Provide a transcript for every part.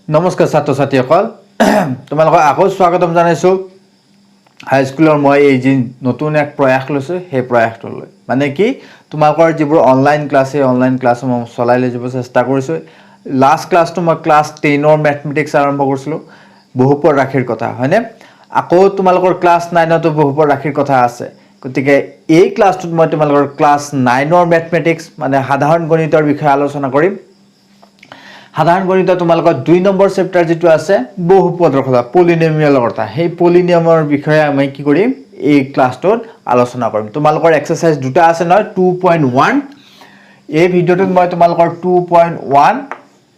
নমস্কাৰ ছাত্ৰ ছাত্ৰীসকল তোমালোকক আকৌ স্বাগতম জনাইছো হাই স্কুলৰ মই এই যে নতুন এক প্ৰয়াস লৈছো সেই প্ৰয়াসটোলৈ মানে কি তোমালোকৰ যিবোৰ অনলাইন ক্লাছ মই চলাই লৈ যাব চেষ্টা কৰিছো লাষ্ট ক্লাছটো মই ক্লাছ 10 ৰ ম্যাথমেটিক্স আৰম্ভ কৰিছিলো বহুপদ ৰাশিৰ কথা হয়নে আকৌ তোমালোকৰ ক্লাছ 9 তো বহুপদ ৰাশিৰ কথা আছে গতিকে এই ক্লাছটোত মই তোমালোকৰ ক্লাছ 9 ৰ ম্যাথমেটিক্স মানে সাধাৰণ গণিতৰ বিষয়ে আলোচনা কৰিম সাধাৰণ গণিত তোমালোকৰ 2 নম্বৰ চেপ্টাৰ যেটো আছে বহুপদৰ কথা পলিনোমিয়ালৰ কথা সেই পলিনোমিয়ালৰ বিষয়ে আমি কি কৰিম এই ক্লাছটোত আলোচনা কৰিম তোমালোকৰ এক্সাৰসাইজ দুটা আছে নহয় 2.1 এই ভিডিওটোত মই তোমালোকৰ 2.1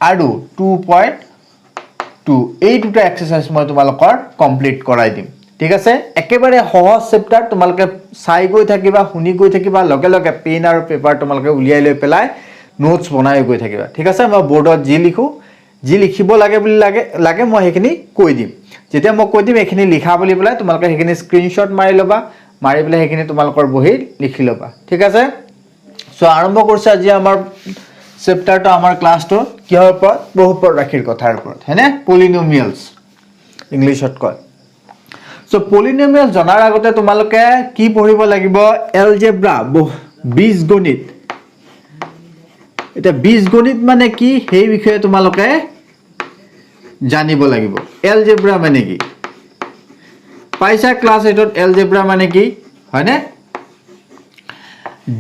আৰু 2.2 এই দুটা এক্সাৰসাইজ মই তোমালোকৰ কমপ্লিট কৰাই দিম ঠিক আছে একেবাৰে সহজ চেপ্টাৰ তোমালোকে চাই গৈ থাকিবা শুনি গৈ থাকিবা লগে লগে পেন আৰু পেপাৰ তোমালোকে উলিয়াই লৈ পেলাই নোটস বনাই গৈ থাকিবা ঠিক আছে মই বোৰ্ডত যি লিখিব লাগে বুলি লাগে মই হেখিনি কৈ দিম যেতিয়া মই কৈ দিম এখিনি লিখা বুলি পেলাই তোমালোকে হেখিনি স্ক্ৰিনশ্বট মাৰি লবা মাৰি পেলাই হেখিনি তোমালোকৰ বহিত লিখি লবা ঠিক আছে সো আৰম্ভ কৰিছে আজি আমাৰ চেপ্টাৰটো আমাৰ ক্লাছটো কিহৰ ওপৰত বহুপদ ৰাশিৰ কথাৰ ওপৰত হেনে পলিনোমিয়ালস ইংলিশত কয় সো পলিনোমিয়াল জনাৰ আগতে তোমালোকে কি পঢ়িব লাগিব এলজেব্ৰা বীজগণিত এটা বীজগণিত মানে কি সেই বিষয়ে তোমালোকে জানিব লাগিব এলজেব্ৰা মানে কি পাইছা ক্লাছ 8 ত এলজেব্ৰা মানে কি হয়নে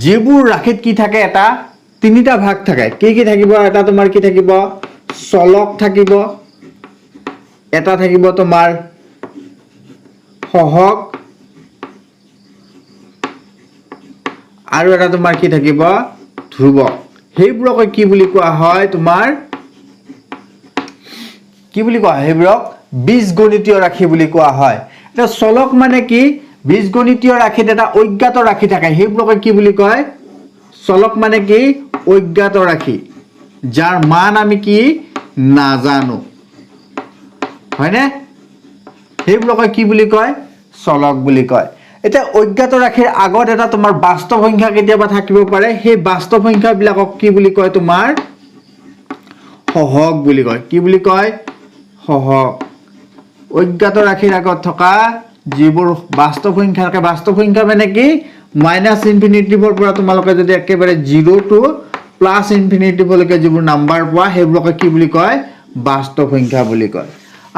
যিবোৰ ৰাশিত কি থাকে এটা তিনিটা ভাগ থাকে কি থাকিব এটা তোমাৰ কি থাকিব চলক থাকিব এটা থাকিব তোমাৰ সহগ আৰু এটা তোমাৰ কি থাকিব ধ্ৰুৱক হেইব্ৰক কি বুলি কোৱা হয় তোমাৰ কি বুলি কোৱা হেইব্ৰক বীজগণিতীয় ৰাশি বুলি কোৱা হয় এটা চলক মানে কি বীজগণিতীয় ৰাশিত এটা অজ্ঞাত ৰাশি থাকে হেইব্ৰক কি বুলি কয় চলক মানে কি অজ্ঞাত ৰাশি যাৰ মান আমি কি নাজানো হয়নে হেইব্ৰক কি বুলি কয় চলক বুলি কয় এটা অজ্ঞাত ৰাশিৰ আগত এটা তোমাৰ বাস্তৱ সংখ্যা কেতিয়াবা থাকিব পাৰে সেই বাস্তৱ সংখ্যা বিলাকক কি বুলি কয় তোমাৰ সহগ বুলি কয় কি বুলি কয় সহগ অজ্ঞাত ৰাশিৰ আগত থকা যিবোৰ বাস্তৱ সংখ্যা থাকে বাস্তৱ সংখ্যা মানে কি -ইনফিনিটিভৰ পৰা তোমালোকে যদি একেবাৰে 0 টু +ইনফিনিটিভ লৈকে যিবোৰ নাম্বাৰ পোৱা সেইবোৰক কি বুলি কয় বাস্তৱ সংখ্যা বুলি কয়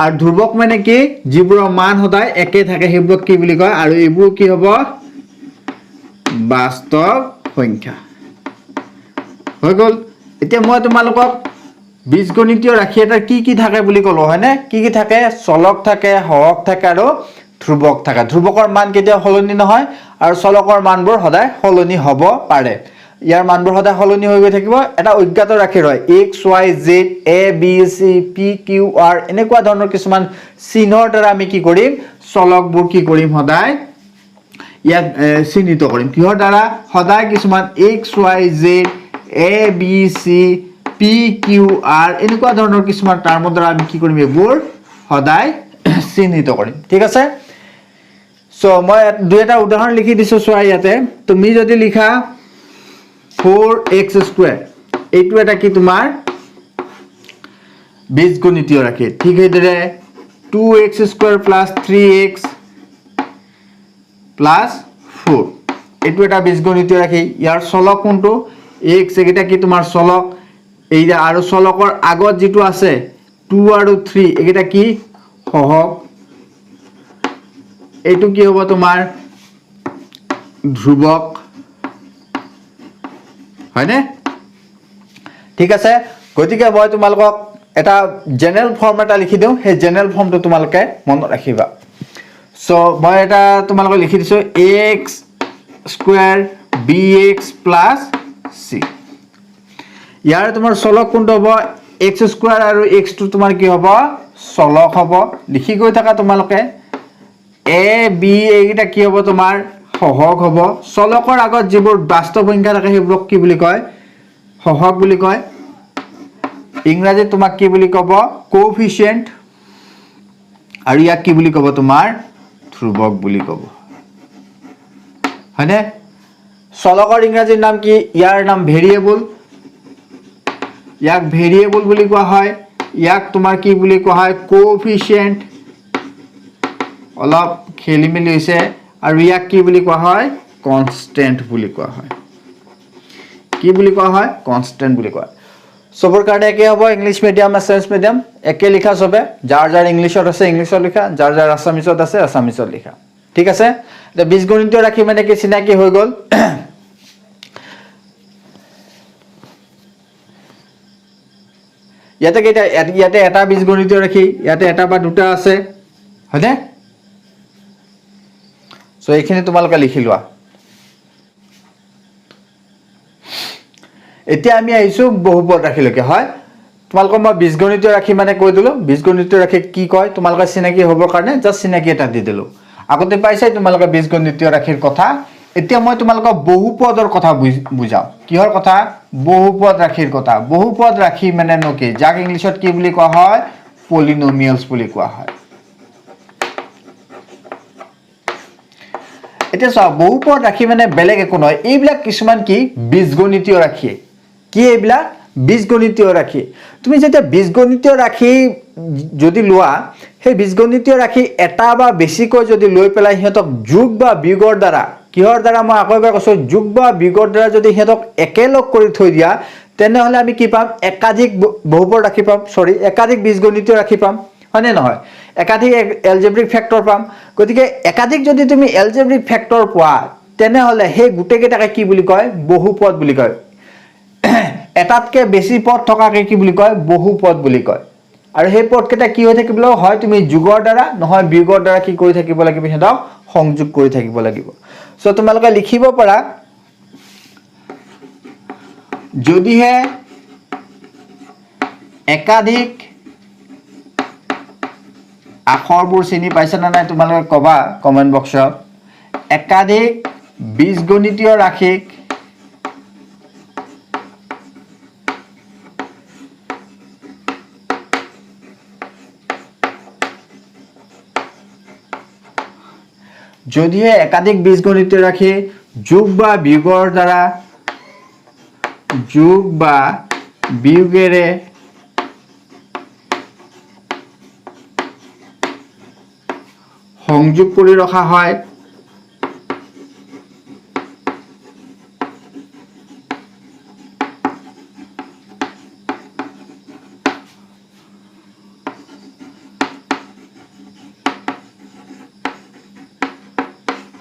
আৰ ধ্ৰুৱক মানে কি যিবোৰ মান সদায় একে থাকে সেইবোৰ কি বুলি কয় আৰু এইবোৰ কি হ'ব বাস্তৱ সংখ্যা হৈ গল এতিয়া মই তোমালোকক বীজগণিতীয় ৰাশি এটা কি থাকে বুলি কলো হয়নে কি থাকে চলক থাকে সহগ থাকে আৰু ধ্ৰুৱক থাকে ধ্ৰুৱকৰ মান কেতিয়া হলনি নহয় আৰু চলকৰ মানবোৰ সদায় হলনি হ'ব পাৰে ইয়াৰ মানবোৰ সদায় হলনি হৈ গৈ থাকিব এটা অজ্ঞাত ৰাশি হয় x y z a b c p q r এনেকুৱা ধৰণৰ কিছুমান চিহ্নৰ দ্বাৰা আমি কি কৰিম চলকবোৰ কি কৰিম সদায় ইয়াক চিহ্নিত কৰিম কিহৰ দ্বাৰা সদায় কিছুমান x y z a b c p q r এনেকুৱা ধৰণৰ কিছুমান টাৰ্মৰ দ্বাৰা আমি কি কৰিম এইবোৰ সদায় চিহ্নিত কৰিম ঠিক আছে সো মই দুটা উদাহৰণ লিখি দিছো চোৱা ইয়াতে তুমি যদি লিখা 4x² এইটো এটা কি তোমাৰ বীজগণিতীয় ৰাশি ঠিক সেইদৰে 2x² + 3x + 4 এইটো এটা বীজগণিতীয় ৰাশি ইয়াৰ চলক কোনটো x এটা কি তোমাৰ চলক এইটা আৰু চলকৰ আগত যেটো আছে 2 আৰু 3 এটা কি সহগ এইটো কি হ'ব তোমাৰ ধ্ৰুৱক হয়নে ঠিক আছে গতিকে মই তোমালোকক এটা জেনাৰেল ফৰ্ম এটা লিখি দিও সেই জেনাৰেল ফৰ্মটো তোমালোকে মনত ৰাখিবা সো মই এটা তোমালোকক লিখি দিছো x² bx + c ইয়াৰ তোমাৰ চলক কোনটো হ'ব x² আৰু x টো তোমাৰ কি হ'ব চলক হ'ব লিখি গৈ থাকা তোমালোকে a b এইটা কি হ'ব তোমাৰ সহগ হ'ব চলকৰ আগত যিবোৰ বাস্তৱ সংখ্যা থাকে সেইবোৰক কি বুলি কয় সহগ বুলি কয় ইংৰাজীত তোমাক কি বুলি ক'ব কোএফিচিয়েন্ট আৰু ইয়াক কি বুলি ক'ব তোমাৰ ধ্ৰুৱক বুলি ক'ব হয়নে চলকৰ ইংৰাজীৰ নাম কি ইয়াৰ নাম ভেৰিয়েবল ইয়াক ভেৰিয়েবল বুলি কোৱা হয় ইয়াক তোমাৰ কি বুলি কোৱা হয় কোএফিচিয়েন্ট অলপ খেলি মেলি হৈছে আৰু ইয়াক কি বুলি কোৱা হয় কনষ্টেন্ট বুলি কোৱা হয় কি বুলি কোৱা হয় কনষ্টেন্ট বুলি কোৱা সবৰ কাৰণে একে হ'ব ইংলিশ মিডিয়াম এছএছ মিডিয়াম একে লিখা সবে যাৰ যাৰ ইংলিশত আছে ইংলিশত লিখা যাৰ যাৰ আসামিছত আছে আসামিছত লিখা ঠিক আছে এটা বীজগণিতীয় ৰাখি মানে কি চিনাকি হৈ গল ইয়াতে এটা বীজগণিতীয় ৰাখি ইয়াতে এটা বা দুটা আছে হয়নে সো এইখিনি তোমালোকে লিখি লোৱা এতিয়া আমি আহিছো বহুপদ ৰাখিলৈকে হয় তোমালোকক মই বীজগণিতীয় ৰাখি মানে কৈ দিলো বীজগণিতীয় ৰাখি কি কয় তোমালোকে চিনাকি হ'বৰ কাৰণে জাস্ট চিনাকি এটা দি দিলো আগতে পাইছাই তোমালোকে বীজগণিতীয় ৰাখিৰ কথা এতিয়া মই তোমালোকক বহুপদৰ কথা বুজাও কিহৰ কথা বহুপদ ৰাখিৰ কথা বহুপদ ৰাখি মানে নকি যাক ইংলিশত কি বুলি কোৱা হয় পলিনোমিয়েলছ বুলি কোৱা হয় এতিয়া চাও বহুপদ ৰাখি মানে বেলেগ একো নহয় এইবিলাক কিছুমান কি বীজগণিতীয় ৰাখি কি এইবিলাক বীজগণিতীয় ৰাখি তুমি যেতিয়া বীজগণিতীয় ৰাখি যদি লোৱা সেই বীজগণিতীয় ৰাখি এটা বা বেছিকৈ যদি লৈ পেলাই হিহঁতক যোগ বা বিয়োগৰ দ্বাৰা কিহৰ দ্বাৰা মই আকৌ এবাৰ কৈছো যোগ বা বিয়োগৰ দ্বাৰা যদি হিহঁতক একেলগ কৰি থৈ দিয়া তেনেহলে আমি কি পাম একাধিক বহুপদ ৰাখি পাম একাধিক বীজগণিতীয় ৰাখি পাম হয়নে নহয় একাধিক এলজেব্ৰিক ফেক্টৰ পাম গতিকে একাধিক যদি তুমি এলজেব্ৰিক ফেক্টৰ পোৱা তেনেহলে সেই গুটেকেটাকে কি বুলি কয় বহুপদ বুলি কয় এটাতকে বেছি পদ থকাকে কি বুলি কয় বহুপদ বুলি কয় আৰু সেই পদকেটা কি হৈ থাকিব হয় তুমি যোগৰ দ্বাৰা নহয় বিয়োগৰ দ্বাৰা কি কৰি থাকিব লাগিব হেতক সংযোগ কৰি থাকিব লাগিব সো তোমালোকে লিখিব পাৰা যদিহে একাধিক আখৰবোৰ চিনি পাইছা না নাই তোমালোকে কবা কমেন্ট বক্সত একাধিক বীজগণিতীয় ৰাশিক যদিহে একাধিক বীজগণিতীয় ৰাশি যোগ বা বিয়োগৰ দ্বাৰা যোগ বা বিয়োগেৰে সংযোগ কৰি ৰখা হয়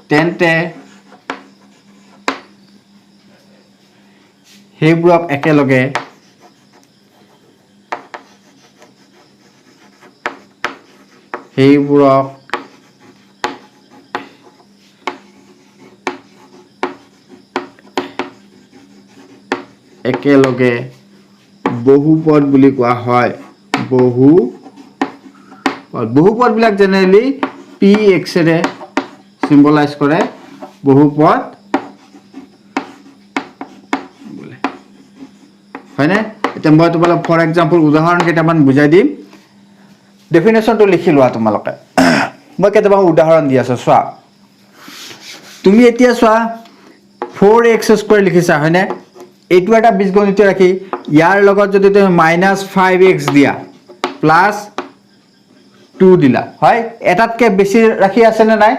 তেন্তে সেইবোৰক একেলগে বহুপদ বুলি কোৱা হয় বহুপদ বিলাক জেনেৰেলি px ৰে সিম্বলাইজ কৰে বহুপদ বলে হয়নে এতিয়া মই তোমালোক ফৰ এক্সাম্পল উদাহৰণ কেইটামান বুজাই দিম ডেফিনেশনটো লিখি লোৱা তোমালোকে মই কেইটামান উদাহৰণ দি আছো চোৱা তুমি এতিয়া চোৱা 4x² লিখিছা হয়নে এইটো এটা বীজগণিতীয় ৰাখি ইয়াৰ লগত যদি তুমি -5x দিয়া +2 দিলা হয় এটাতকে বেছি ৰাখি আছে নে নাই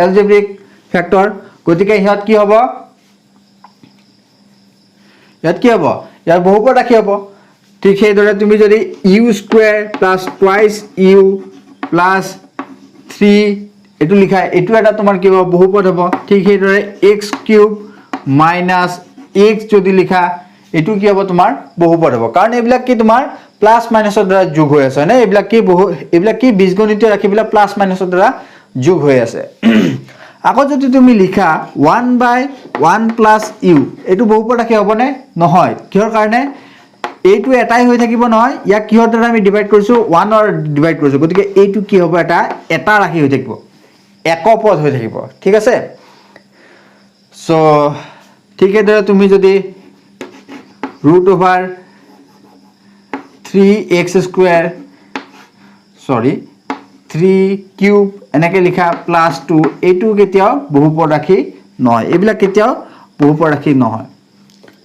এলজেব্ৰিক ফেক্টৰ গতিকে হিয়ত কি হ'ব ইয়াৰ বহুপদ ৰাখি হ'ব ঠিক সেইদৰে তুমি যদি u² + twice u + 3 এটো লিখা এটো এটা তোমাৰ কি হ'ব বহুপদ হ'ব ঠিক সেইদৰে x³ - x যদি লিখা এটো কি হ'ব তোমাৰ বহুপদ হ'ব কাৰণ এইবিলাক কি তোমাৰ প্লাস মাইনাসৰ দ্বাৰা যোগ হৈ আছে না এইবিলাক কি বীজগণিতীয় ৰাখিবিলাক প্লাস মাইনাসৰ দ্বাৰা যোগ হৈ আছে আকৌ যদি তুমি লিখা 1/1 + u এটো বহুপদ ৰাখি হ'বনে নহয় কিহৰ কাৰণে এইটো এটাই হৈ থাকিব নহয় ইয়াক কিহৰ দ্বাৰা আমি ডিভাইড কৰিছো 1 অৰ ডিভাইড কৰিছো গতিকে এইটো কি হ'ব এটা ৰাখি হৈ থাকিব একপদ হৈ থাকিব ঠিক আছে সো ঠিক এদৰে তুমি যদি √3x² 3³ এনেকে লিখা +2 এইটো কেতিয়াও বহুপদ ৰাখি নহয় এইবিলাক কেতিয়াও বহুপদ ৰাখি নহয়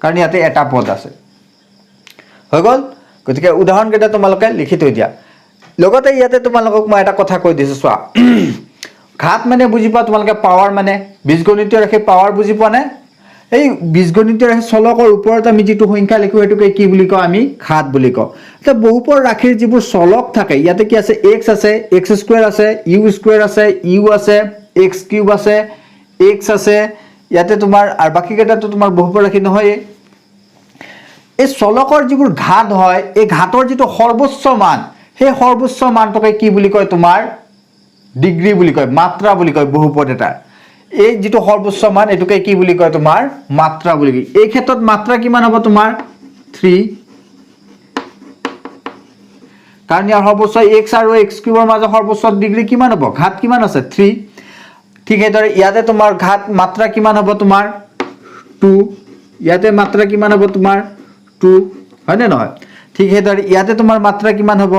কাৰণ ইয়াতে এটা পদ আছে হৈ গল গতিকে উদাহৰণ কেইটা তোমালোকে লিখি থৈ দিয়া লগতে ইয়াতে তোমালোকক মই এটা কথা কৈ দিছো চোৱা ঘাত মানে বুজি পোৱা তোমালোকে পাৱাৰ মানে বীজগণিতীয় ৰাশি পাৱাৰ বুজি পোৱা নে এই বীজগণিতীয় ৰাশি চলকৰ ওপৰত আমি যেটো সংখ্যা লিখো এটোকে কি বুলি কওঁ আমি ঘাত বুলি কওঁ এটা বহুপদ ৰাশিৰ যিবোৰ চলক থাকে ইয়াতে কি আছে x আছে x স্কয়াৰ আছে u স্কয়াৰ আছে u আছে x কিউব আছে x আছে ইয়াতে তোমাৰ আৰু বাকি কেইটাটো তোমাৰ বহুপদ ৰাশি নহয় এই চলকৰ যিবোৰ ঘাত হয় এই ঘাতৰ যেটো সৰ্বোচ্চ মান সেই সৰ্বোচ্চ মানটোকে কি বুলি কয় তোমাৰ ডিগ্ৰী বুলি কয় মাত্ৰা বুলি কয় বহুপদ এটা এই যেটো সৰ্বোচ্চ মান এটোকে কি বুলি কয় তোমাৰ মাত্ৰা বুলি কয় এই ক্ষেত্ৰত মাত্ৰা কিমান হ'ব তোমাৰ 3 কাৰণ ইয়াৰ সৰ্বোচ্চ x আৰু x কিউবৰ মাজৰ সৰ্বোচ্চ ডিগ্ৰী কিমান হ'ব ঘাত কিমান আছে 3 ঠিক এদৰে ইয়াতে তোমাৰ ঘাত মাত্ৰা কিমান হ'ব তোমাৰ 2 ইয়াতে মাত্ৰা কিমান হ'ব তোমাৰ 2 হয় নে নহয় ঠিক এদৰে ইয়াতে তোমাৰ মাত্ৰা কিমান হ'ব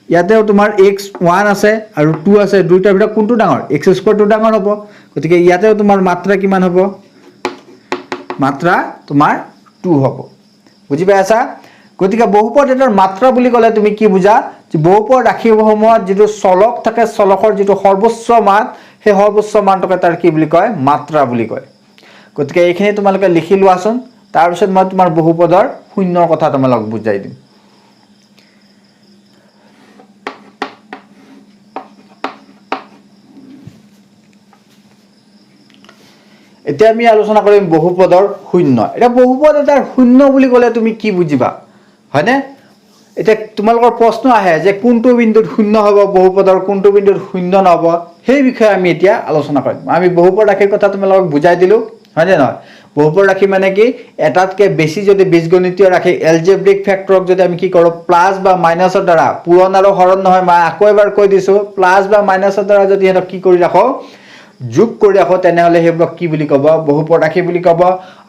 ইয়াতেও তোমাৰ x 1 আছে আৰু 2 আছে দুইটাৰ ভিতৰত কোনটো ডাঙৰ x স্কয়াৰটো ডাঙৰ হ'ব গতিকে ইয়াতেও তোমাৰ মাত্ৰা কিমান হ'ব মাত্ৰা তোমাৰ 2 হ'ব বুজি পাইছা গতিকে বহুপদ এটাৰ মাত্ৰা বুলি ক'লে তুমি কি বুজা যে বহুপদ ৰাশিসমূহত যেটো চলক থাকে চলকৰ যেটো সৰ্বোচ্চ মান সেই সৰ্বোচ্চ মানটোকে তাৰ কি বুলি কয় মাত্ৰা বুলি কয় গতিকে এইখিনি তোমালোকে লিখি লোৱাচোন তাৰ পিছত মই তোমাৰ বহুপদৰ শূন্যৰ কথা তোমালোক বুজাই দিম এতিয়া আমি আলোচনা কৰিম বহুপদৰ শূন্য এটা বহুপদ এটাৰ শূন্য বুলি ক'লে তুমি কি বুজিবা হয়নে এটা তোমালোকৰ প্ৰশ্ন আহে যে কোনটো বিন্দুত শূন্য হ'ব বহুপদৰ কোনটো বিন্দুত শূন্য নহব সেই বিষয়ে আমি এতিয়া আলোচনা কৰিম আমি বহুপদ ৰাশিৰ কথা তোমালোকক বুজাই দিলো হয়নে নহয় বহুপদ ৰাশি মানে কি এটাতকে বেছি যদি বীজগণিতীয় ৰাশি এলজেব্ৰিক ফেক্টৰক যদি আমি কি কৰো প্লাস বা মাইনাসৰ দ্বাৰা পূৰণ আৰু হৰণ নহয় মই আকৌ এবাৰ কৈ দিছো প্লাস বা মাইনাসৰ দ্বাৰা যদি এটা কি কৰি ৰাখো যোগ কৰি ৰাখো তেনেহলে হেবক কি বুলি কব বহুপদ ৰাশি বুলি কব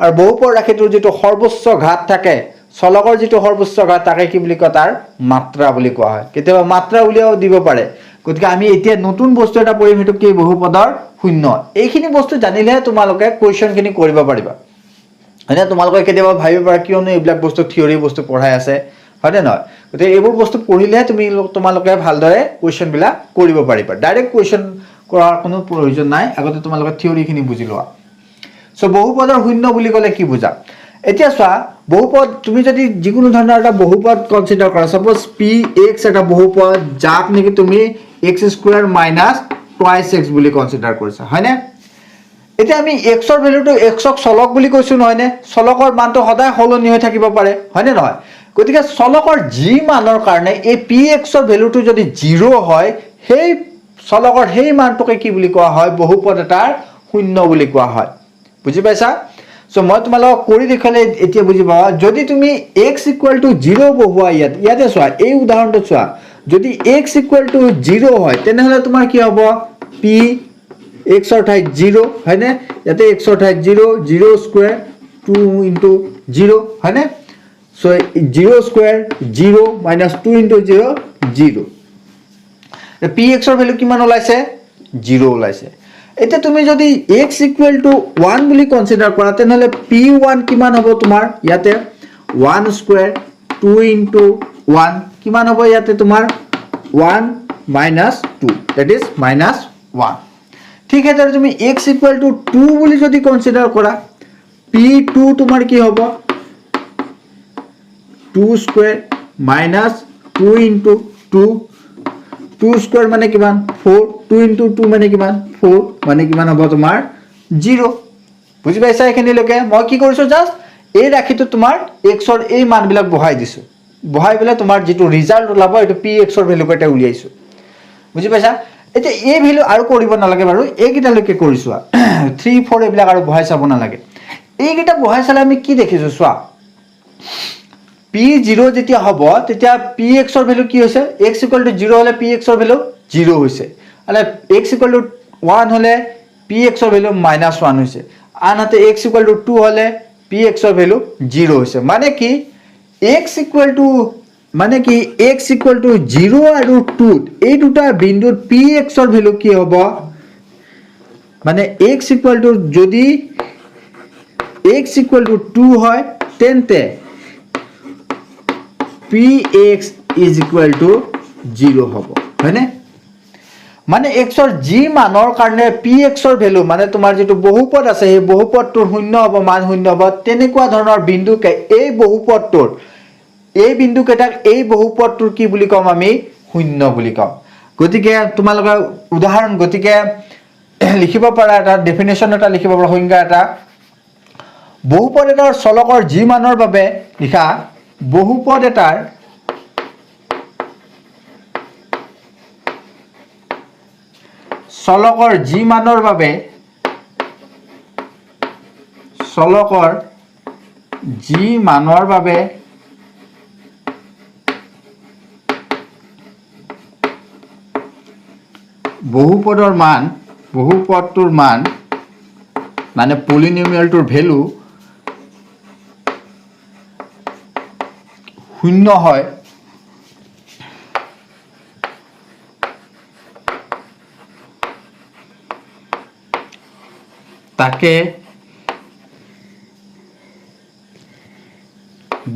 আৰু বহুপদ ৰাশিটোৰ যেটো সৰ্বোচ্চ ঘাত থাকে চলকৰ যেটো সৰ্বোচ্চ ঘাত তাকে কি বুলি কয় তাৰ মাত্ৰা বুলি কোৱা হয় কেতিয়াবা মাত্ৰা উলিয়াও দিব পাৰে গতিকে আমি এতিয়া নতুন বস্তু এটা পঢ়িম হেতু কি বহুপদৰ শূন্য এইখিনি বস্তু জানিলে তোমালোকে কোৱেশ্চন খিনি কৰিব পাৰিবা হয়নে তোমালোকে কেতিয়াবা ভাবিব পাৰা কিয়নো এইবিলাক বস্তু থিওৰি বস্তু পঢ়াই আছে হয়নে নহয় গতিকে এইবোৰ বস্তু পঢ়িলে তুমি তোমালোকে ভালদৰে কোৱেশ্চন বিলাক কৰিব পাৰিবা ডাইৰেক্ট কোৱেশ্চন কৰাৰ কোনো প্ৰয়োজন নাই আগতে তোমালোকে থিওৰি খিনি বুজি লোৱা সো বহুপদৰ শূন্য বুলি ক'লে কি বুজা এতিয়া চোৱা বহুপদ তুমি যদি যিকোনো ধৰণৰ এটা বহুপদ কনসিডাৰ কৰা সপোজ px এটা বহুপদ যাক নেকি তুমি x square minus twice x বুলি কনসিডাৰ কৰিছা হয়নে এতিয়া আমি x ৰ ভ্যালুটো x ক চলক বুলি কৈছো নহয়নে চলকৰ মানটো সদায় হলনি হৈ থাকিব পাৰে হয়নে নহয় গতিকে চলকৰ যি মানৰ কাৰণে এই px ৰ ভ্যালুটো যদি 0 হয় সেই চলকৰ সেই মানটোকে কি বুলি কোৱা হয় বহুপদ এটাৰ শূন্য বুলি কোৱা হয় বুজি পাইছা সো মই তোমালোক কৰি দেখালে এতিয়া বুজিবা যদি তুমি x 0 বহুৱা ইয়াতে চোৱা এই উদাহৰণটো চোৱা যদি x 0 হয় তেনেহলে তোমাৰ কি হ'ব p x অৰ ঠাইত 0 হয়নে ইয়াতে x অৰ ঠাইত 0 0 স্কয়াৰ 2 ইনটু 0 হয়নে so 0 square 0 minus 2 into 0 0 px অৰ ভ্যালু কিমান ওলাইছে 0 ওলাইছে এতিয়া তুমি যদি x 1 বুলি কনসিডাৰ কৰা তেনেহলে p1 কিমান হ'ব তোমাৰ ইয়াতে 1 স্কয়াৰ 2 into 1 কিমান হ'ব ইয়াতে তোমাৰ 1 minus 2 that is minus 1 ঠিক আছে তুমি x 2 বুলি যদি কনসিডাৰ কৰা p2 তোমাৰ কি হ'ব 2 স্কয়াৰ minus 2 into 2 2 স্কয়ার মানে কিমান 4 2 into 2 মানে কিমান 4 মানে কিমান হ'ব তোমাৰ 0 বুজি পাইছা এখানে লকে মই কি কৰিছো জাস্ট এই ৰাখিটো তোমাৰ x ৰ এই মান বিলাক বহাই দিছো বহাই পেলে তোমাৰ যেটো ৰিজাল্ট ওলাব এটো px ৰ ভ্যালু কেটা উলিয়াইছো বুজি পাইছা এটা এই ভ্যালু আৰু কৰিব নালাগে বাৰু এই কিটা লকে কৰিছো 3 4 এইবিলাক আৰু বহাই চাব নালাগে এই কিটা বহাই চালে আমি কি দেখিছো চোৱা p0 যেতিয়া হ'ব তেতিয়া px ৰ ভ্যালু কি হৈছে x 0 হলে px ৰ ভ্যালু 0 হৈছে মানে x 1 হলে px ৰ ভ্যালু -1 হৈছে আনহাতে x 2 হলে px ৰ ভ্যালু 0 হৈছে মানে কি x মানে কি x 0 আৰু 2 এই দুটা বিন্দুত px ৰ ভ্যালু কি হ'ব মানে x যদি x 2 হয় তেন্তে px is equal to 0 হ'ব হয়নে মানে x ৰ যি মানৰ কাৰণে px ৰ ভ্যালু মানে তোমাৰ যেটো বহুপদ আছে এই বহুপদটোৰ শূন্য হ'ব মান শূন্য হ'ব তেনেকুৱা ধৰণৰ বিন্দুকে এই বহুপদটোৰ এই বিন্দুকেটাক এই বহুপদটোৰ কি বুলি কম আমি শূন্য বুলি কম গতিকে তোমালোকে উদাহৰণ গতিকে লিখিব পাৰা এটা ডেফিনেশন এটা লিখিব পাৰা সংজ্ঞা এটা বহুপদ এটাৰ চলকৰ যি মানৰ বাবে লিখা বহুপদ এটাৰ চলকৰ যি মানৰ বাবে চলকৰ যি মানৰ বাবে বহুপদৰ মান বহুপদটোৰ মান মানে পলিনোমিয়েলটোৰ ভ্যালু শূন্য হয় তাকে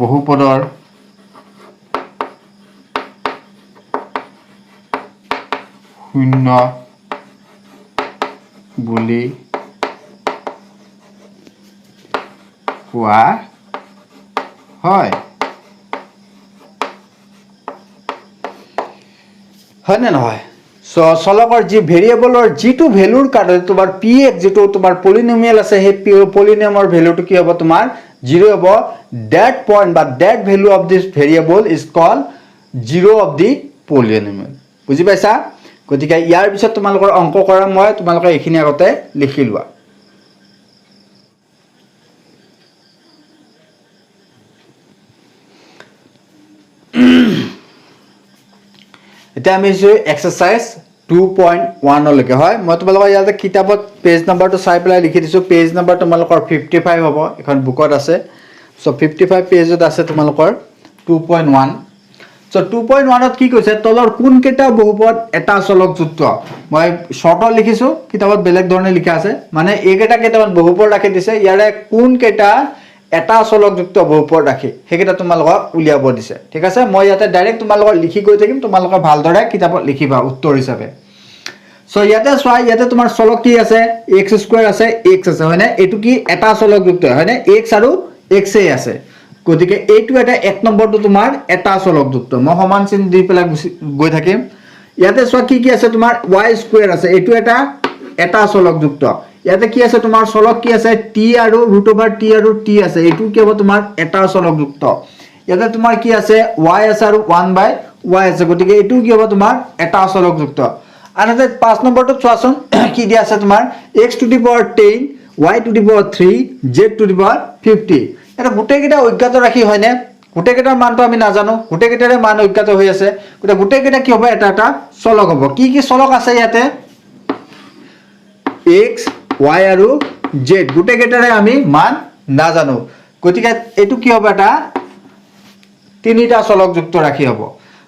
বহুপদৰ শূন্য বুলি কোৱা হয় হয়নে নহয় সো চলকৰ যি ভেৰিয়েবলৰ যিটো ভ্যালুৰ কাৰণে তোমাৰ px যেটো তোমাৰ পলিনোমিয়েল আছে সেই পলিনোমিয়েলৰ ভ্যালুটো কি হ'ব তোমাৰ 0 হ'ব that point বা that value of this variable is called 0 of the polynomial বুজি পাইছা গতিকে ইয়াৰ পিছত তোমালোকৰ অংক কৰা মই তোমালোকে এখিনি আগতে লিখি লোৱা এটা আমি এক্সাৰসাইজ 2.1 লৈকে হয় মই তোমালোকৰ ইয়াতে কিতাপত পেজ নাম্বাৰটো চাই পেলাই লিখি দিছো পেজ নাম্বাৰ তোমালোকৰ 55 হ'ব এখন বুকত আছে সো 55 পেজত আছে তোমালোকৰ 2.1 সো 2.1 ত কি কৈছে তলৰ কোন কেটা বহুপদ এটা চলকযুক্ত মই শৰ্টত লিখিছো কিতাপত বেলেগ ধৰণে লিখা আছে মানে এইকেটা কেটামান বহুপদ ৰাখি দিছে ইয়াৰে কোন কেটা এটা চলকযুক্ত বহুপদ ৰাখি হেকেটা তোমালোকক উলিয়াব দিছে ঠিক আছে মই ইয়াতে ডাইৰেক্ট তোমালোকক লিখি গৈ থাকিম তোমালোকে ভালদৰে কিতাপত লিখিবা উত্তৰ হিচাপে সো ইয়াতে সোৱা ইয়াতে তোমাৰ চলক কি আছে x² আছে x আছে হয়নে এটো কি এটা চলকযুক্ত হয়নে x আৰু x এ আছে গতিকে এইটো এটা এক নম্বৰটো তোমাৰ এটা চলকযুক্ত মই সমান চিন দি পেলাই গৈ থাকিম ইয়াতে সোৱা কি আছে তোমাৰ y² আছে এটো এটা চলকযুক্ত ইয়াতে কি আছে তোমাৰ চলক কি আছে t আৰু √t আৰু t আছে এটো কি হ'ব তোমাৰ এটা চলকযুক্ত ইয়াতে তোমাৰ কি আছে y আছে আৰু 1/y আছে গতিকে এটো কি হ'ব তোমাৰ এটা চলকযুক্ত আনহাতে 5 নম্বৰটো চোৱাচোন কি দিয়া আছে তোমাৰ x⁻10 y⁻3 z⁻50 এটা গুটেকেটা অজ্ঞাত ৰাখি হয়নে গুটেকেটাৰ মানটো আমি নাজানো গুটেকেটাৰে মান অজ্ঞাত হৈ আছে গুটেকেটা কি হ'ব এটা চলক হ'ব কি চলক আছে ইয়াতে x y আৰু z গুটেকেটাৰে আমি মান নাজানো গতিকে এটো কি হ'ব এটা তিনিটা চলকযুক্ত ৰাখি হ'ব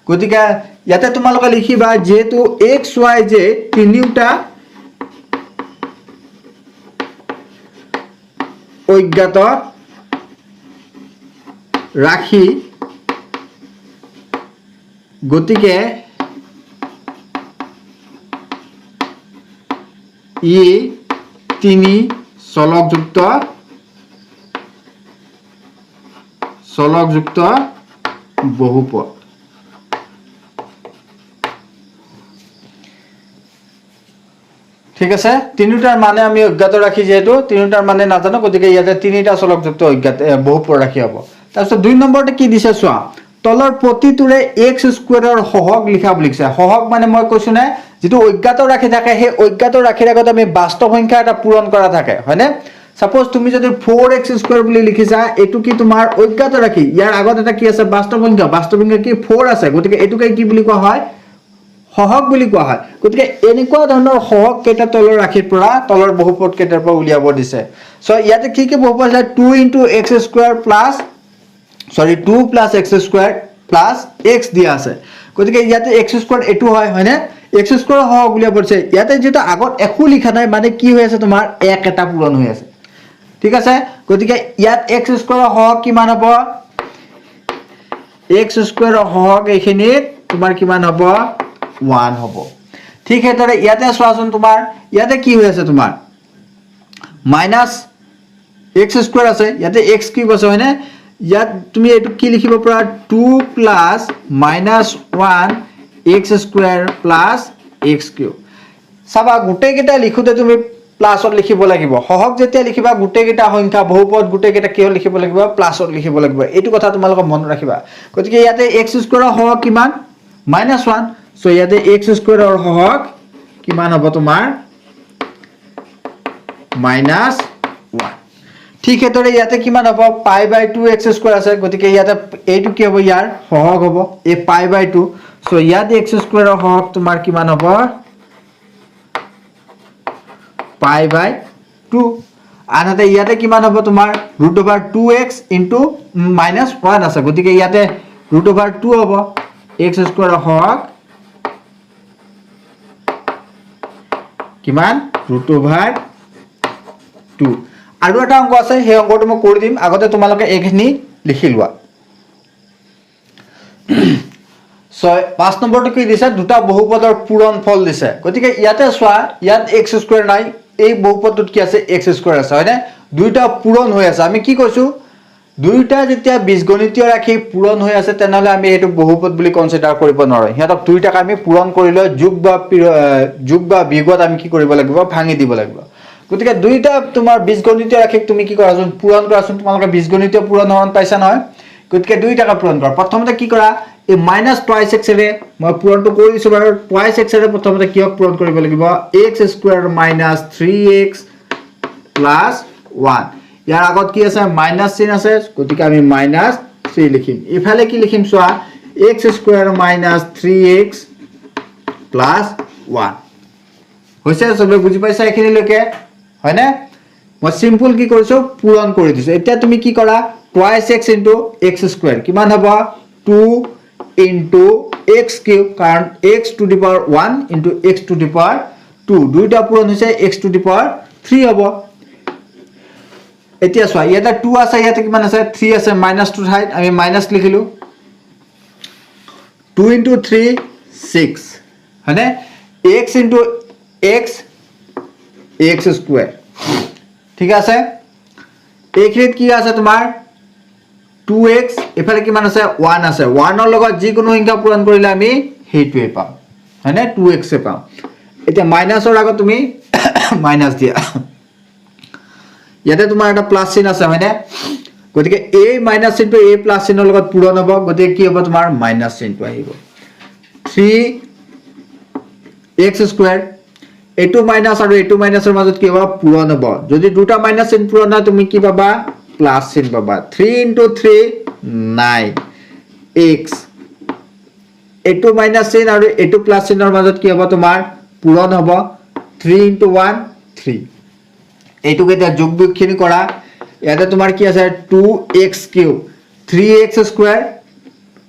গতিকে ইয়াতে তোমালোকে লিখিবা যেহেতু x y z তিনিটা অজ্ঞাত ৰাখি গতিকে ই তিনি চলকযুক্ত বহুপদ ঠিক আছে তিনিটাৰ মানে আমি অজ্ঞাত ৰাখি যেহেতু তিনিটাৰ মানে নাজানো গতিকে ইয়াতে তিনিটা চলকযুক্ত অজ্ঞাত বহুপদ ৰাখি হ'ব তাৰপিছত 2 নম্বৰতে কি দিছে চোৱা তলৰ প্ৰতিটোৰে x² ৰ সহগ লিখা বুলি লিখছে সহগ মানে মই কৈছো না যেটো অজ্ঞাত ৰাখি থাকে সেই অজ্ঞাত ৰাখিৰ আগত আমি বাস্তৱ সংখ্যা এটা পূৰণ কৰা থাকে হয়নে সাপোজ তুমি যদি 4x² বুলি লিখিছা এটো কি তোমাৰ অজ্ঞাত ৰাখি ইয়াৰ আগত এটা কি আছে বাস্তৱ সংখ্যা কি 4 আছে গতিকে এটোকে কি বুলি কোৱা হয় সহগ বুলি কোৱা হয় গতিকে এনেকুৱা ধৰণৰ সহগ কেটা তলৰ ৰাখিৰ পৰা তলৰ বহুপদ কেটাৰ পৰা উলিয়াব দিছে সো ইয়াতে কি বহুপদ আছে 2 * x² + 2 + x² + x দিয়া আছে গতিকে ইয়াতে x² এটো হয় হয়নে x² সহগ উলিয়াব দিছে ইয়াতে যেটা আগত একো লিখা নাই মানে কি হৈ আছে তোমাৰ এক এটা পূৰণ হৈ আছে ঠিক আছে গতিকে ইয়াত x² সহগ কিমান হ'ব x স্কয়াৰ হওক এইখিনি তোমাৰ কিমান হ'ব 1 হ'ব ঠিক হেতৰে ইয়াতে চোৱাচোন তোমাৰ ইয়াতে কি হৈ আছে তোমাৰ মাইনাস x স্কয়াৰ আছে ইয়াতে x কিউব আছে হয়নে ইয়াত তুমি এটো কি লিখিব পাৰা 2 plus minus 1 x square plus x cube সাবা গুটে কেটা লিখোতে তুমি প্লাসত লিখিব লাগিব সহক যেতিয়া লিখিবা গুটে কেটা সংখ্যা বহুপদ গুটে কেটা কিয় লিখিব লাগিব প্লাসত লিখিব লাগিব এটো কথা তোমালোক মন ৰাখিবা গতিকে ইয়াতে x স্কয়াৰ হওক কিমান -1 সো ইয়াতে x স্কয়াৰ হওক কিমান হ'ব তোমাৰ -1 ঠিক হেতৰে ইয়াতে কিমান হ'ব π/2 x স্কয়াৰ আছে গতিকে ইয়াতে এইটো কি হ'ব ইয়াৰ হওক হ'ব এই π/2 সো ইয়াতে x স্কয়াৰ হওক তোমাৰ কিমান হ'ব π/2 আনহাতে ইয়াতে কিমান হ'ব তোমাৰ √2x * -1 আছে গতিকে ইয়াতে √2 হ'ব x স্কয়াৰ হওক কিমান √2 আৰু এটা অংক আছে সেই অংকটো মই কৰি দিম আগতে তোমালোকে এইখিনি লিখি লোৱা 5 নম্বৰটো কি দিছে দুটা বহুপদৰ পূৰণফল দিছে গতিকে ইয়াতে চোৱা ইয়াত x স্কয়াৰ নাই এই বহুপদটোত কি আছে x স্কয়াৰ আছে হয়নে দুইটা পূৰণ হৈ আছে আমি কি কৈছো দুইটা যেতিয়া বীজগণিতীয় ৰাশি পূৰণ হৈ আছে তেনেহলে আমি এটো বহুপদ বুলি কনসিডাৰ কৰিব নোৱাৰো হিয়াতক দুইটাক আমি পূৰণ কৰিলে যোগ বা বিয়োগত আমি কি কৰিব লাগিব ভাঙি দিব লাগিব গতিকে দুইটা তোমাৰ বীজগণিতীয় ৰাশিক তুমি কি কৰাচোন পূৰণ কৰাচোন তোমালোকে বীজগণিতীয় পূৰণ হৰণ পাইছা নহয় গতিকে দুইটাক পূৰণ কৰা প্ৰথমতে কি কৰা এই -2x ৰে মই পূৰণটো কৰিছো বাৰু 2x ৰে প্ৰথমতে কিয়ক পূৰণ কৰিব লাগিব x স্কয়াৰ - 3x + 1 ইয়াৰ আগত কি আছে মাইনাস চিন আছে গতিকে আমি -3 লিখিম ইফালে কি লিখিম চোৱা x স্কয়াৰ - 3x + 1 হৈছে সবে বুজি পাইছা এখিনি লকে হয়নে মই সিম্পল কি কৰিছো পূৰণ কৰি দিছো এতিয়া তুমি কি কৰা 2x * x স্কয়াৰ কিমান হ'ব 2 * x কিউব কাৰণ x two the power 1 * x two the power 2 দুইটা পূৰণ হৈছে x টু দি পাৱাৰ 3 হ'ব এতিয়া চোৱা ইয়াতে 2 আছে ইয়াতে কিমান আছে 3 আছে -2 ঠাইত আমি মাইনাস লিখিলো 2 * 3 6 হয়নে x * x স্কয়াৰ ঠিক আছে এইখিনিত কি আছে তোমাৰ 2x এফালে কিমান আছে 1 আছে 1 ৰ লগত যি কোনো সংখ্যা পূৰণ কৰিলে আমি হেইটোৱে পাম হয়নে 2x এ পাম এতিয়া মাইনাসৰ আগত তুমি মাইনাস দিয়া ইয়াতে তোমাৰ এটা প্লাস চিন আছে হয়নে গতিকে এই মাইনাস চিনটো এই প্লাস চিনৰ লগত পূৰণ হ'ব গতিকে কি হ'ব তোমাৰ মাইনাস চিনটো আহিব 3x স্কয়াৰ এটো মাইনাস আৰু এটো মাইনাসৰ মাজত কি হ'ব পূৰণ হ'ব যদি দুটা মাইনাস চিন পূৰণ হয় তুমি কি পাবা প্লাস চিন পাবা 3 * 3 9x এটো মাইনাস চিন আৰু এটো প্লাস চিনৰ মাজত কি হ'ব তোমাৰ পূৰণ হ'ব 3 * 1 3 এইটো কেটা যোগ বিয়োগখিনি কৰা ইয়াতে তোমাৰ কি আছে 2x কিউব 3x স্কয়াৰ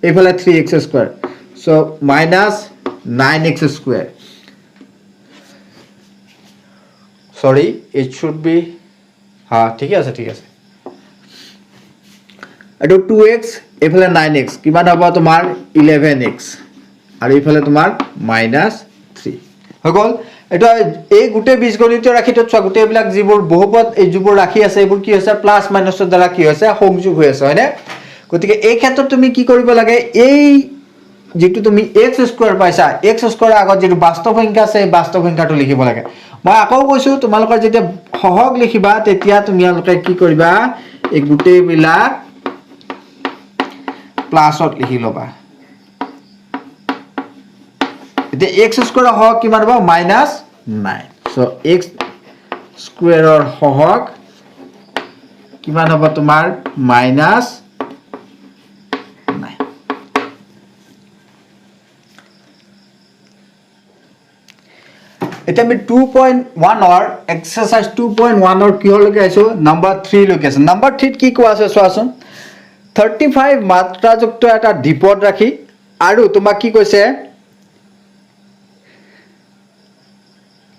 এফালে 3x square so -9x square sorry it should be ha ঠিক আছে এটো 2x এফালে 9x কিমান হ'ব তোমাৰ 11x আৰু এফালে তোমাৰ -3 হৈ গল এটা এই গুটে বীজগণিতীয় ৰাশিটো চোৱা গুটেবিলাক যিবোৰ বহুপদ এই যিবোৰ ৰাশি আছে এইবোৰ কি হৈছে প্লাস মাইনাসৰ দ্বাৰা কি হৈছে সংযোগ হৈ আছে হয়নে গতিকে এই ক্ষেত্ৰত তুমি কি কৰিব লাগে এই যেটো তুমি x স্কয়াৰ পাইছা x স্কয়াৰ আগত যেটো বাস্তৱ সংখ্যা আছে বাস্তৱ সংখ্যাটো লিখিব লাগে মই আকৌ কৈছো তোমালোকৰ যেতিয়া সহগ লিখিবা তেতিয়া তুমিলোকে কি কৰিবা এই গুটে বিলাক প্লাসত লিখি লবা এতিয়া x স্কয়াৰ হওক কিমান হ'ব -9 সো x স্কয়াৰৰ হওক কিমান হ'ব তোমাৰ -9 এটা আমি 2.1 অৰ এক্সাৰসাইজ 2.1 অৰ কি হলকে আইছো নাম্বাৰ 3 লকে আছে নাম্বাৰ 3 কি কোৱা আছে চোৱাচোন 35 মাত্ৰাযুক্ত এটা দ্বিপদ ৰাখি আৰু তোমাক কি কৈছে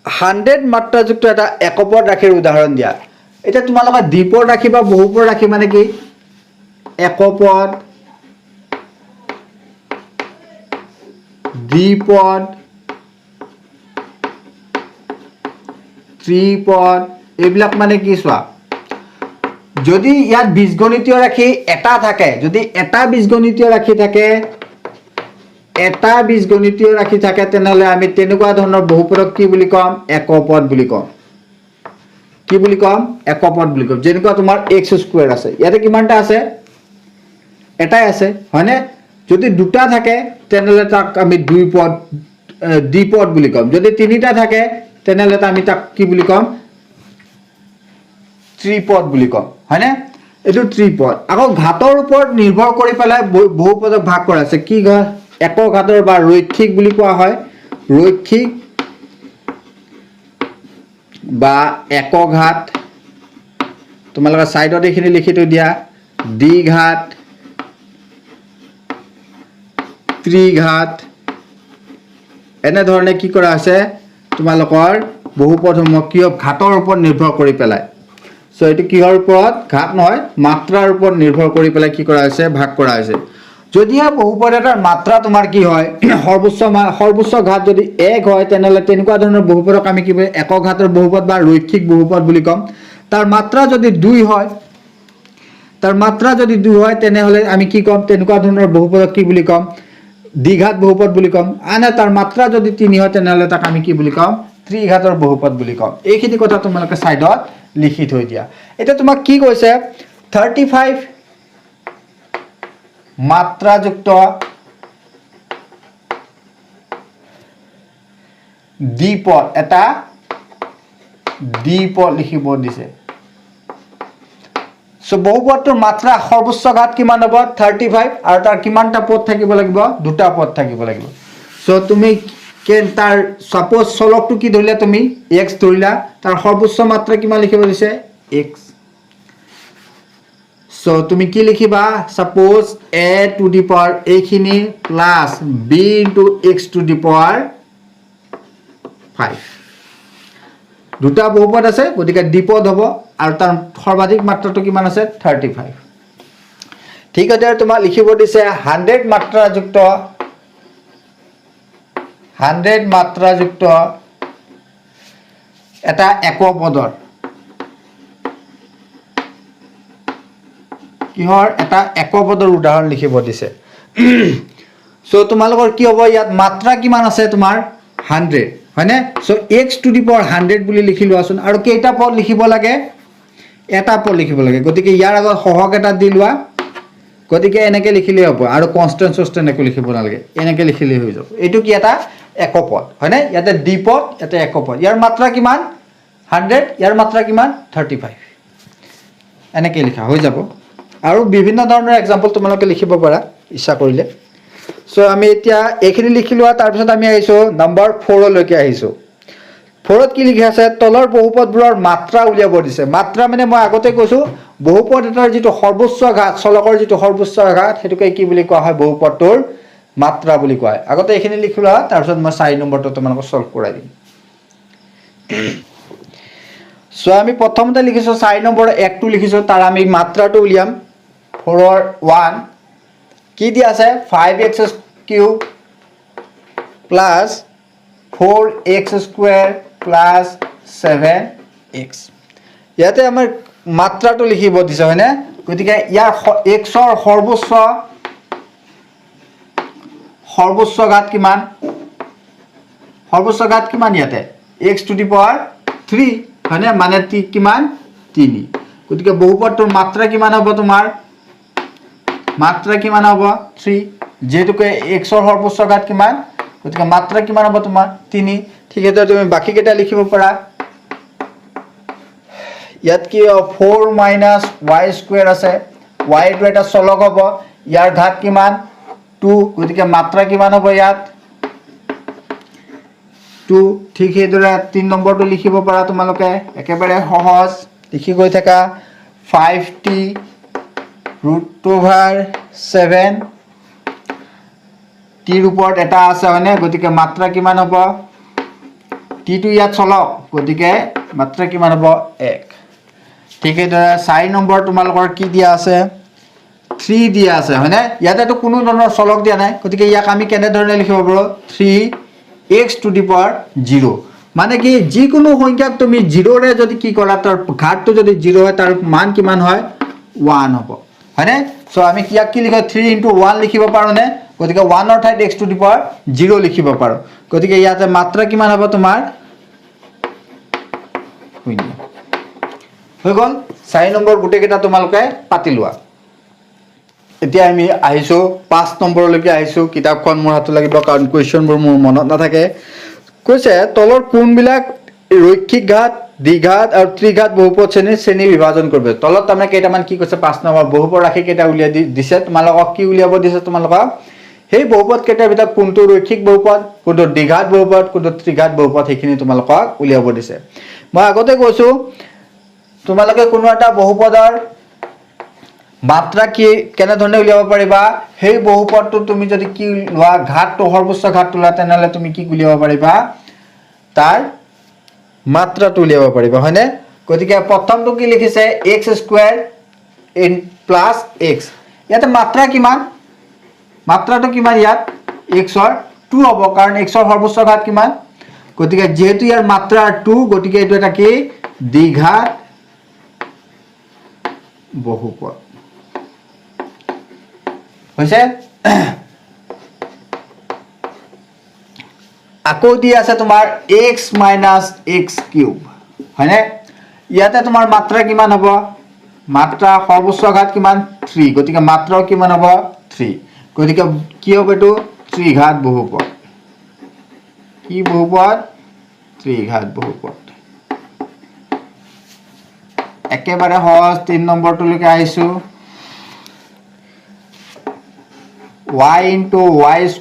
100 মাত্ৰাযুক্ত এটা একপদ ৰাখিৰ উদাহৰণ দিয়া এটা তোমালোকে দ্বিপদ ৰাখি বা বহুপদ ৰাখি মানে কি একপদ দ্বিপদ, ত্ৰিপদ, এইবিলাক মানে কি চোৱা, যদি ইয়াত বীজগণিতীয় ৰাশি এটা থাকে, যদি এটা বীজগণিতীয় ৰাশি থাকে, এটা বীজগণিতীয় ৰাশি থাকে, তেনেহ'লে আমি তেনেকুৱা ধৰণৰ বহুপদক কি বুলি ক'ম? একপদ বুলি ক'ম। কি বুলি ক'ম? একপদ বুলি ক'ম। যেনেকুৱা তোমাৰ এক্স স্কুৱেৰ আছে, ইয়াতে কিমানটা আছে? এটাই আছে, হয়নে? যদি দুটা থাকে তেনেহ'লে তাক আমি দ্বিপদ বুলি ক'ম। যদি তিনিটা থাকে তেনেহ'লে আমি তাক কি বুলি ক'ম? ত্ৰিপদ বুলি ক'ম, হয়নে? এইটো ত্ৰিপদ। আকৌ ঘাতৰ ওপৰত নিৰ্ভৰ কৰি পেলাই বহুপদক ভাগ কৰা আছে। কি ঘাত? একক ঘাতৰ বা ৰৈখিক বুলি কোৱা হয়। ৰৈখিক বা একক ঘাত, তোমালোকে ছাইডত এইখিনি লিখি থৈ দিয়া। দ্বিঘাত, ত্ৰিঘাত, এনেধৰণে কি কৰা আছে? তোমালোকৰ বহুপদসমূহ কিয় ঘাতৰ ওপৰত নিৰ্ভৰ কৰি পেলাই। চ' এইটো কিহৰ ওপৰত? ঘাত নহয়, মাত্ৰাৰ ওপৰত নিৰ্ভৰ কৰি পেলাই কি কৰা হৈছে? ভাগ কৰা হৈছে। যদিহে বহুপদ এটাৰ মাত্ৰা তোমাৰ কি হয়? সৰ্বোচ্চ ঘাত যদি 1 হয়, তেনেহ'লে তেনেকুৱা ধৰণৰ বহুপদক আমি কি বুলি? একক ঘাতৰ বহুপদ বা ৰৈখিক বহুপদ বুলি ক'ম। তাৰ মাত্ৰা যদি 2 হয়, তেনেহ'লে আমি কি ক'ম? তেনেকুৱা ধৰণৰ বহুপদক কি বুলি ক'ম? দ্বিঘাত বহুপদ বুলি ক'ম। আনহাতে তাৰ মাত্ৰা যদি 3 হয়, তেনেহ'লে তাক আমি কি বুলি ক'ম? ত্ৰিঘাতৰ বহুপদ বুলি ক'ম। এইখিনি কথা তোমালোকে ছাইডত লিখি থৈ দিয়া। এতিয়া তোমাক কি কৈছে? 35 মাত্ৰাযুক্ত দ্বিপদ, এটা দ্বিপদ লিখিব দিছে। চ' বহুপদটোৰ মাত্ৰা সৰ্বোচ্চ ঘাত কিমান হ'ব? 35, আৰু তাৰ কিমানটা পদ থাকিব লাগিব? দুটা পদ থাকিব লাগিব। চ' তুমি তাৰ ছাপ'জ চলকটো কি ধৰিলা? তুমি এক্স ধৰিলা, তাৰ সৰ্বোচ্চ মাত্ৰা কিমান লিখিব দিছে? এক্স। চ' তুমি কি লিখিবা? Suppose a to the power এইখিনি plus b into x to the power 5। দুটা বহুপদ আছে, গতিকে দ্বিপদ হ'ব, আৰু তাৰ সৰ্বাধিক মাত্ৰাটো কিমান আছে? 35। ঠিক আছে, তোমাক লিখিব দিছে 100 মাত্ৰাযুক্ত এটা একপদৰ, কিহৰ? এটা একপদৰ উদাহৰণ লিখিব দিছে। চ' তোমালোকৰ কি হ'ব? ইয়াত মাত্ৰা কিমান আছে তোমাৰ? 100, হয়নে? চ' এক্স টু দি পাৱাৰ 100 বুলি লিখি লোৱাচোন। আৰু কেইটা পদ লিখিব লাগে? এটা পদ লিখিব লাগে। গতিকে ইয়াৰ আগত সহগ এটা দি লোৱা। গতিকে এনেকৈ লিখিলেই হ'ব, আৰু কনষ্টেণ্ট একো লিখিব নালাগে, এনেকৈ লিখিলেই হৈ যাব। এইটো কি? এটা একপদ, হয়নে? ইয়াতে দ্বিপদ, ইয়াতে একপদ। ইয়াৰ মাত্ৰা কিমান? 100, ইয়াৰ মাত্ৰা কিমান? 35। এনেকৈ লিখা হৈ যাব। আৰু বিভিন্ন ধৰণৰ এক্সাম্পল তোমালোকে লিখিব পাৰা ইচ্ছা কৰিলে। চ' আমি এতিয়া এইখিনি লিখি লোৱা। তাৰপিছত আমি আহিছোঁ নম্বৰ 4লৈকে আহিছোঁ। 4ত কি লিখি আছে? তলৰ বহুপদবোৰৰ মাত্ৰা উলিয়াব দিছে। মাত্ৰা মানে মই আগতে কৈছোঁ, বহুপদ এটাৰ যিটো সৰ্বোচ্চ ঘাত, চলকৰ যিটো সৰ্বোচ্চ ঘাত, সেইটোকে কি বুলি কোৱা হয়? বহুপদটোৰ মাত্ৰা বুলি কোৱা হয়। আগতে এইখিনি লিখি লোৱা, তাৰপিছত মই 4 নম্বৰটো তোমালোকক ছল্ভ কৰাই দিম। চ' আমি প্ৰথমতে লিখিছোঁ 4 নম্বৰ 1টো লিখিছোঁ, তাৰ আমি মাত্ৰাটো উলিয়াম। 4ৰ 1 কি দি আছে? 5x cube plus 4x square plus 7x। ইয়াতে আমাৰ মাত্ৰাটো লিখিব দিছে, হয়নে? গতিকে ইয়াৰ এক্সৰ সৰ্বোচ্চ ঘাত কিমান? সৰ্বোচ্চ ঘাত কিমান ইয়াতে? x টু দি পাৱাৰ 3, হয়নে? মানে কিমান? 3। গতিকে বহুপদটোৰ মাত্ৰা কিমান হ'ব তোমাৰ? মাত্ৰা কিমান হ'ব? 3। যিহেতুকে এক্সৰ সৰ্বোচ্চ ঘাত কিমান, গতিকে মাত্ৰা কিমান হ'ব তোমাৰ? 3। ঠিক আছে, তুমি বাকীকেইটা লিখিব পাৰা। ইয়াত কি 4 মাইনাছ y স্কুৱেৰ আছে। y টো এটা চলক হ'ব, ইয়াৰ ঘাত কিমান? 2। গতিকে মাত্ৰা কিমান হ'ব ইয়াত? 2। ঠিক সেইদৰে 3 নম্বৰটো লিখিব পাৰা তোমালোকে, একেবাৰে সহজ, লিখি গৈ থাকা। 5t √7 টিৰ ওপৰত এটা আছে, হয়নে? গতিকে মাত্ৰা কিমান হ'ব? টিটো ইয়াত চলক, গতিকে মাত্ৰা কিমান হ'ব? 1। ঠিক সেইদৰে 4 নম্বৰ তোমালোকৰ কি দিয়া আছে? 3 দিয়া আছে হয়নে ইয়াতেতো কোনো ধৰণৰ চলক দিয়া নাই গতিকে ইয়াক আমি কেনে ধৰণে লিখিব পাৰো 3x টু দি পাৱাৰ 0 মানে কি যিকোনো সংখ্যাক তুমি 0 ৰে যদি কি কৰা তাৰ ঘাতটো যদি 0 হয় তাৰ মান কিমান হয় 1 হ'ব হয়নে সো আমি ইয়াক কি লিখো 3 * 1 লিখিব পাৰো নে গতিকে 1 ৰ ঠাইত x টু দি পাৱাৰ 0 লিখিব পাৰো গতিকে ইয়াতে মাত্ৰা কিমান হ'ব তোমাৰ 0 হৈ গল 4 নম্বৰ গুটে কেটা তোমালোকে পাতি লোৱা এতিয়া আমি আহিছো 5 নম্বৰলৈকে আহিছো কিতাপখন মোৰ হাতত লাগিব কাৰণ কোৱেশ্চনবোৰ মোৰ মনত নাথাকে কৈছে তলৰ কোনবিলাক ৰৈখিক ঘাত দ্বিঘাত আৰু ত্ৰিঘাত বহুপদ শ্ৰেণী বিভাজন কৰিব তলত আমি কেইটামান কি কৈছে 5 নম্বৰ বহুপদ ৰাখি কেইটা উলিয়াই দিছে তোমালোকক কি উলিয়াব দিছে তোমালোকক সেই বহুপদ কেইটাৰ ভিতৰত কোনটো ৰৈখিক বহুপদ কোনটো দ্বিঘাত বহুপদ কোনটো ত্ৰিঘাত বহুপদ হেখিনি তোমালোকক উলিয়াব দিছে মই আগতে কৈছো তোমালোকে কোনো এটা বহুপদৰ মাত্ৰা কি কেনে ধৰণে উলিয়াব পাৰিবা সেই বহুপদটো তুমি যদি কি লোৱা ঘাতটো সৰ্বোচ্চ ঘাতটো লোৱা তেনেহলে তুমি কি উলিয়াব পাৰিবা তাৰ মাত্ৰাটো উলিয়াব পাৰিবা হয়নে গতিকে প্ৰথমটো কি লিখিছে x² + x ইয়াতে মাত্ৰা কিমান মাত্ৰাটো কিমান ইয়াত x ৰ 2 হ'ব কাৰণ x ৰ সৰ্বোচ্চ ঘাত কিমান গতিকে যেহেতু ইয়াৰ মাত্ৰা 2 গতিকে এটো এটা কি দ্বিঘাত বহুপদ হৈছে আকৌ দি আছে তোমাৰ x - x³ হয়নে ইয়াতে তোমাৰ মাত্ৰা কিমান হ'ব মাত্ৰা সৰ্বোচ্চ ঘাত কিমান 3 গতিকে মাত্ৰাও কিমান হ'ব 3 গতিকে কি হ'ব এটো ত্ৰিঘাত বহুপদ কি বহুপদ ত্ৰিঘাত বহুপদ একেবাৰে সহজ 3 নম্বৰটোলৈকে আহিছো y * y² +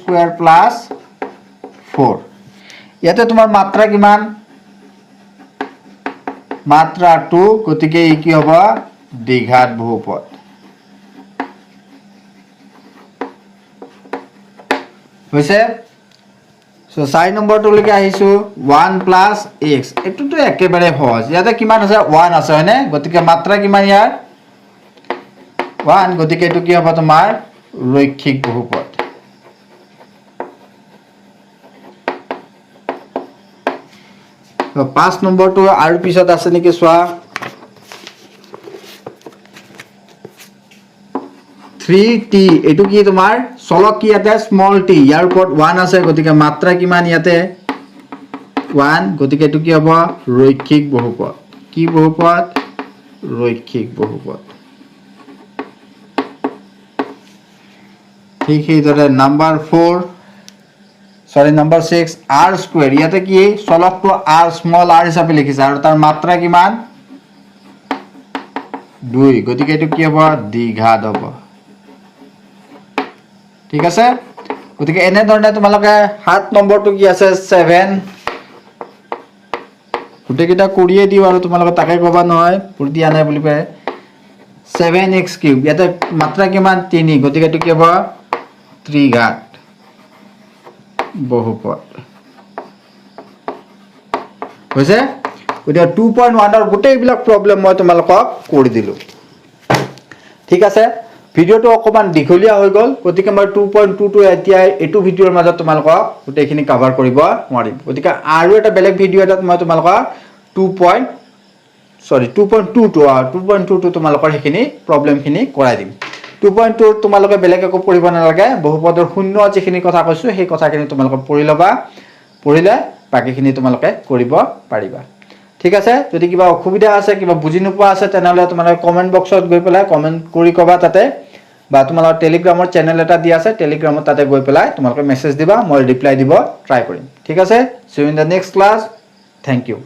4 ইয়াতে তোমাৰ মাত্ৰা কিমান মাত্ৰা 2 গতিকে ই কি হ'ব দ্বিঘাত বহুপদ হৈছে সো 4 নম্বৰটোলৈকে আহিছো 1 + x এটোটো একেবাৰে সহজ ইয়াতে কিমান আছে 1 আছে হয়নে গতিকে মাত্ৰা কিমান ইয়াৰ 1 গতিকে এটো কি হ'ব তোমাৰ ৰৈখিক বহুপদ তো 5 নম্বৰটো আৰু পিছত আছে নেকি সোৱা 3t এটো কি তোমাৰ চলক কি ইয়াতে স্মল t ইয়াৰ ওপৰত 1 আছে গতিকে মাত্ৰা কিমান ইয়াতে 1 গতিকে এটো কি হ'ব ৰৈখিক বহুপদ কি বহুপদ ৰৈখিক বহুপদ ঠিক সেইদৰে নাম্বাৰ 6 r² ইয়াতে কি চলকটো r স্মল r হিচাপে লিখিছে আৰু তাৰ মাত্ৰা কিমান 2 গতিকে এটো কি হ'ব দ্বিঘাত হ'ব ঠিক আছে গতিকে এনে ধৰণে তোমালোকে 7 নম্বৰটো কি আছে 7 গুটেকিটা কৰিয়ে দিও আৰু তোমালোকে তাকে কবা নহয় পুৰি দিয়া নাই বুলি কয় 7x³ ইয়াতে মাত্ৰা কিমান 3 গতিকে এটো কি হ'ব ত্ৰিঘাত বহুপদ হৈছে ওটা 2.1 ৰ গুটেইবিলাক প্ৰবলেম মই তোমালোকক কৰি দিলো ঠিক আছে ভিডিওটো অকমান দীঘলীয়া হৈ গল গতিকে মই 2.2 এতিয়া এটো ভিডিওৰ মাজত তোমালোকক গুটেইখিনি কভাৰ কৰিব নোৱাৰিম গতিকে আৰু এটা বেলেগ ভিডিও এটাত মই তোমালোকক 2.22 তোমালোকৰ হেখিনি প্ৰবলেম খিনি কৰাই দিম 2.2 তোমালোকে বেলেগ একো পঢ়িব নালাগে বহুপদৰ শূন্য যিখিনি কথা কৈছো সেই কথাখিনি তোমালোকে পঢ়ি লবা পঢ়িলে বাকিখিনি তোমালোকে কৰিব পাৰিবা ঠিক আছে যদি কিবা অসুবিধা আছে কিবা বুজি নোপোৱা আছে তেনেহলে তোমালোকে কমেন্ট বক্সত গৈ পেলাই কমেন্ট কৰি কবা তাতে বা তোমালোকৰ টেলিগ্ৰামৰ চেনেল এটা দি আছে টেলিগ্ৰামত তাতে গৈ পেলাই তোমালোকে মেছেজ দিবা মই ৰিপ্লাই দিব ট্ৰাই কৰিম ঠিক আছে see you in the next class thank U